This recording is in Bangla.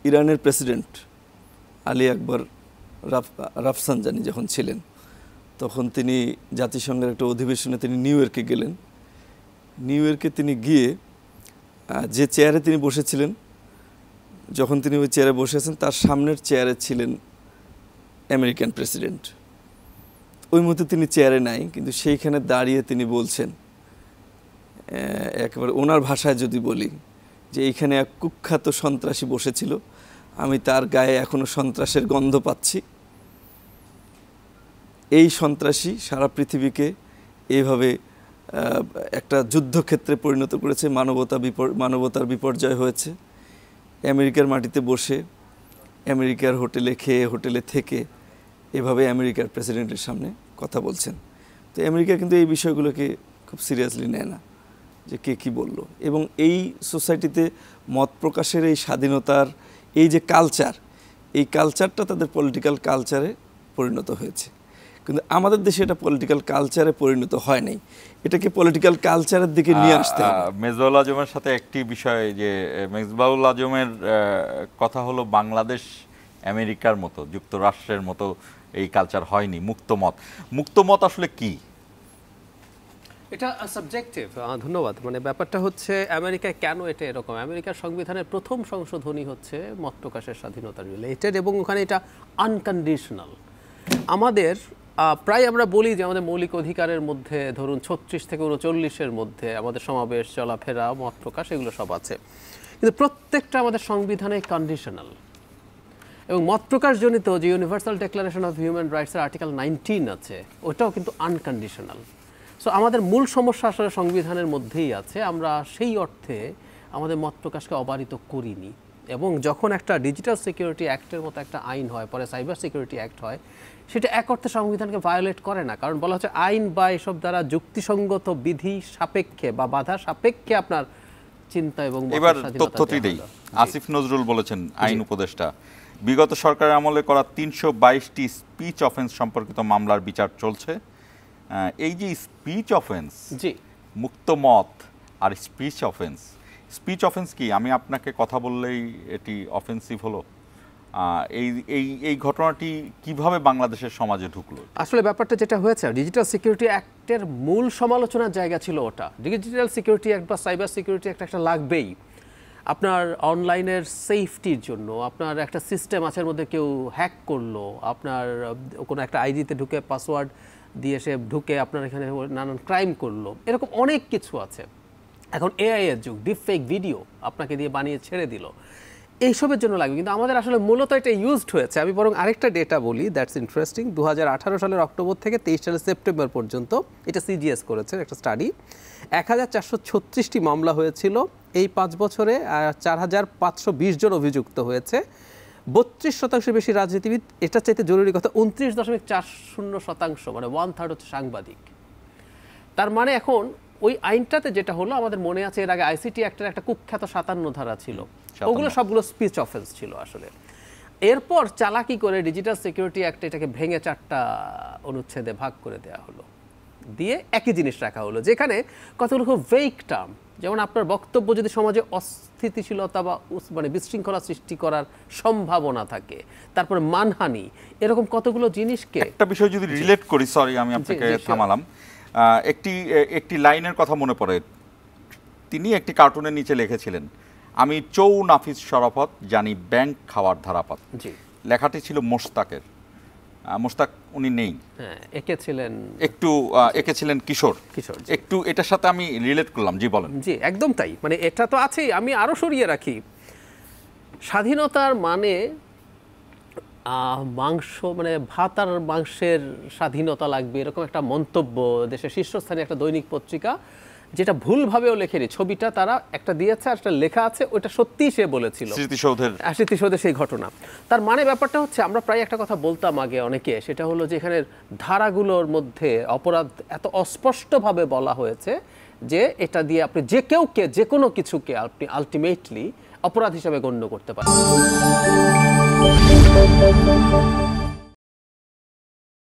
ইরানের প্রেসিডেন্ট আলী আকবর রাফসানজানি যখন ছিলেন, তখন তিনি জাতিসংঘের একটা অধিবেশনে তিনি নিউ ইয়র্কে গেলেন। নিউ ইয়র্কে তিনি গিয়ে যে চেয়ারে তিনি বসেছিলেন, যখন তিনি ওই চেয়ারে বসেছেন তার সামনের চেয়ারে ছিলেন আমেরিকান প্রেসিডেন্ট। ওই মুহূর্তে তিনি চেয়ারে নাই, কিন্তু সেইখানে দাঁড়িয়ে তিনি বলছেন, একেবারে ওনার ভাষায় যদি বলি, যে এইখানে এক কুখ্যাত সন্ত্রাসী বসেছিল, আমি তার গায়ে এখনো সন্ত্রাসের গন্ধ পাচ্ছি। এই সন্ত্রাসী সারা পৃথিবীকে এইভাবে একটা যুদ্ধক্ষেত্রে পরিণত করেছে, মানবতার বিপর্যয় হয়েছে। আমেরিকার মাটিতে বসে আমেরিকার হোটেলে খেয়ে, হোটেলে থেকে এভাবে আমেরিকার প্রেসিডেন্টের সামনে কথা বলছেন। তো আমেরিকা কিন্তু এই বিষয়গুলোকে খুব সিরিয়াসলি নেয় না, যে কে কী বলল। এবং এই সোসাইটিতে মত প্রকাশের এই স্বাধীনতার এই যে কালচার, এই কালচারটা তাদের পলিটিক্যাল কালচারে পরিণত হয়েছে। কিন্তু আমাদের দেশে এটা পলিটিক্যাল কালচারে পরিণত হয় নাই, এটাকে পলিটিক্যাল কালচারের দিকে নিয়ে আসতে হবে। মেজবাহুল আজমের সাথে একটি বিষয়, যে মেজবাহুল আজমের কথা হলো বাংলাদেশ আমেরিকার মতো, যুক্তরাষ্ট্রের মতো এই কালচার হয়নি। মুক্তমত আসলে কি? এটা সাবজেক্টিভ। ধন্যবাদ। মানে ব্যাপারটা হচ্ছে আমেরিকায় কেন এটা এরকম, আমেরিকার সংবিধানের প্রথম সংশোধনী হচ্ছে মত প্রকাশের স্বাধীনতা রিলেটেড, এবং ওখানে এটা আনকন্ডিশনাল। আমাদের প্রায় আমরা বলি যে আমাদের মৌলিক অধিকারের মধ্যে ধরুন 36 থেকে 39-এর মধ্যে আমাদের সমাবেশ, চলাফেরা, মত প্রকাশ এগুলো সব আছে, কিন্তু প্রত্যেকটা আমাদের সংবিধানে কন্ডিশনাল। এবং মত প্রকাশজনিত যে ইউনিভার্সাল ডিক্লারেশন অফ হিউম্যান রাইটসের আর্টিকেল 19 আছে, ওটাও কিন্তু আনকন্ডিশনাল। সো আমাদের মূল সমস্যা আসলে সংবিধানের মধ্যেই আছে। আমরা সেই অর্থে আমাদের মত প্রকাশকে অবারিত করিনি। এবং যখন একটা ডিজিটাল সিকিউরিটি অ্যাক্টের মতো একটা আইন হয়, পরে সাইবার সিকিউরিটি অ্যাক্ট হয়, সেটা এক অর্থে সংবিধানকে ভায়োলেট করে না, কারণ বলা হচ্ছে আইন বা এসব দ্বারা যুক্তিসঙ্গত বিধি সাপেক্ষে বা বাধা সাপেক্ষে আপনার চিন্তা এবং এবার তথ্যটি দেই। আসিফ নজরুল বলেছেন, আইন উপদেষ্টা, বিগত সরকারের আমলে করা 322টি স্পিচ অফেন্স সম্পর্কিত মামলার বিচার চলছে। এই যে স্পিচ অফেন্স, মুক্ত মত আর স্পিচ অফেন্স কি? আমি আপনাকে কথা বললেই এটি অফেন্সিভ হলো? এই ঘটনাটি কিভাবে বাংলাদেশের সমাজে ঢুকলো? আসলে ব্যাপারটা যেটা হয়েছে, ডিজিটাল সিকিউরিটি অ্যাক্টের মূল সমালোচনার জায়গা ছিল ওটা। ডিজিটাল সিকিউরিটি অ্যাক্ট বা সাইবার সিকিউরিটি অ্যাক্ট একটা লাগবেই আপনার অনলাইনের সেফটির জন্য। আপনার একটা সিস্টেম আছে, এর মধ্যে কেউ হ্যাক করলো, আপনার কোনো একটা আইডিতে ঢুকে পাসওয়ার্ড দিয়ে সে ঢুকে আপনার এখানে নানান ক্রাইম করলো, এরকম অনেক কিছু আছে। এখন এআই এর যুগ, ডিপফেক ভিডিও আপনাকে দিয়ে বানিয়ে ছেড়ে দিল, এইসবের জন্য লাগবে। কিন্তু আমাদের আসলে মূলত এটা ইউজড হয়েছে। আমি বরং আরেকটা ডেটা বলি, দ্যাটস ইন্টারেস্টিং। 2018 সালের অক্টোবর থেকে 23 সালের সেপ্টেম্বর পর্যন্ত, এটা সিজিএস করেছে একটা স্টাডি, 1436টি মামলা হয়েছিল এই 5 বছরে, 4520 জন অভিযুক্ত হয়েছে। 32% বেশি রাজনীতিবিদ, এটা চাইতে জরুরি কথা 29.40%, মানে 1/3 হচ্ছে সাংবাদিক। তার মানে এখন ওই আইনটাতে যেটা হলো, আমাদের মনে আছে এর আগে আইসিটি অ্যাক্টের একটা কুখ্যাত 57 ধারা ছিল, ওগুলো সবগুলো স্পিচ অফেন্স ছিল আসলে। এরপর চালাকি করে ডিজিটাল সিকিউরিটি অ্যাক্ট এটাকে ভেঙে 4টা অনুচ্ছেদে ভাগ করে দেওয়া হলো, দিয়ে একই জিনিস রাখা হলো, যেখানে কতগুলো খুব ভেগ টার্ম, যেমন আপনার বক্তব্য যদি সমাজে অস্থিতিশীলতা বা মানে বিশৃঙ্খলা সৃষ্টি করার সম্ভাবনা থাকে, তারপরে মানহানি, এরকম কতগুলো জিনিসকে। একটা বিষয় যদি রিলেট করি, সরি আমি আপনাকে থামালাম, একটি লাইনের কথা মনে পড়ে, তিনি একটি কার্টুনের নিচে লিখেছিলেন, আমি চৌ নাফিস শরাফত জানি ব্যাংক খাওয়ার ধারাপথ। লেখাটি ছিল মোশতাকের। মোশতাক উনি নেই, এঁকেছিলেন কিশোর। একটু এটার সাথে আমি রিলেট করলাম। জি বলেন। জি একদম তাই, মানে এটা তো আছেই। আমি আরো সরিয়ে রাখি, স্বাধীনতার মানে মাংস, মানে ভাত আর মাংসের স্বাধীনতা লাগবে, এরকম একটা মন্তব্য দেশের শীর্ষস্থানীয় একটা দৈনিক পত্রিকা, যেটা ভুলভাবেও লেখেনি, ছবিটা তারা একটা দিয়েছে আর একটা লেখা আছে, ওটা সত্যিই সে বলেছিল, স্মৃতিসৌধের সেই ঘটনা। তার মানে ব্যাপারটা হচ্ছে, আমরা প্রায় একটা কথা বলতাম আগে অনেকে, সেটা হলো যে এখানে ধারাগুলোর মধ্যে অপরাধ এত অস্পষ্টভাবে বলা হয়েছে যে এটা দিয়ে আপনি যে কেউকে, যে কোনো কিছুকে আপনি আলটিমেটলি অপরাধ হিসাবে গণ্য করতে পারেন।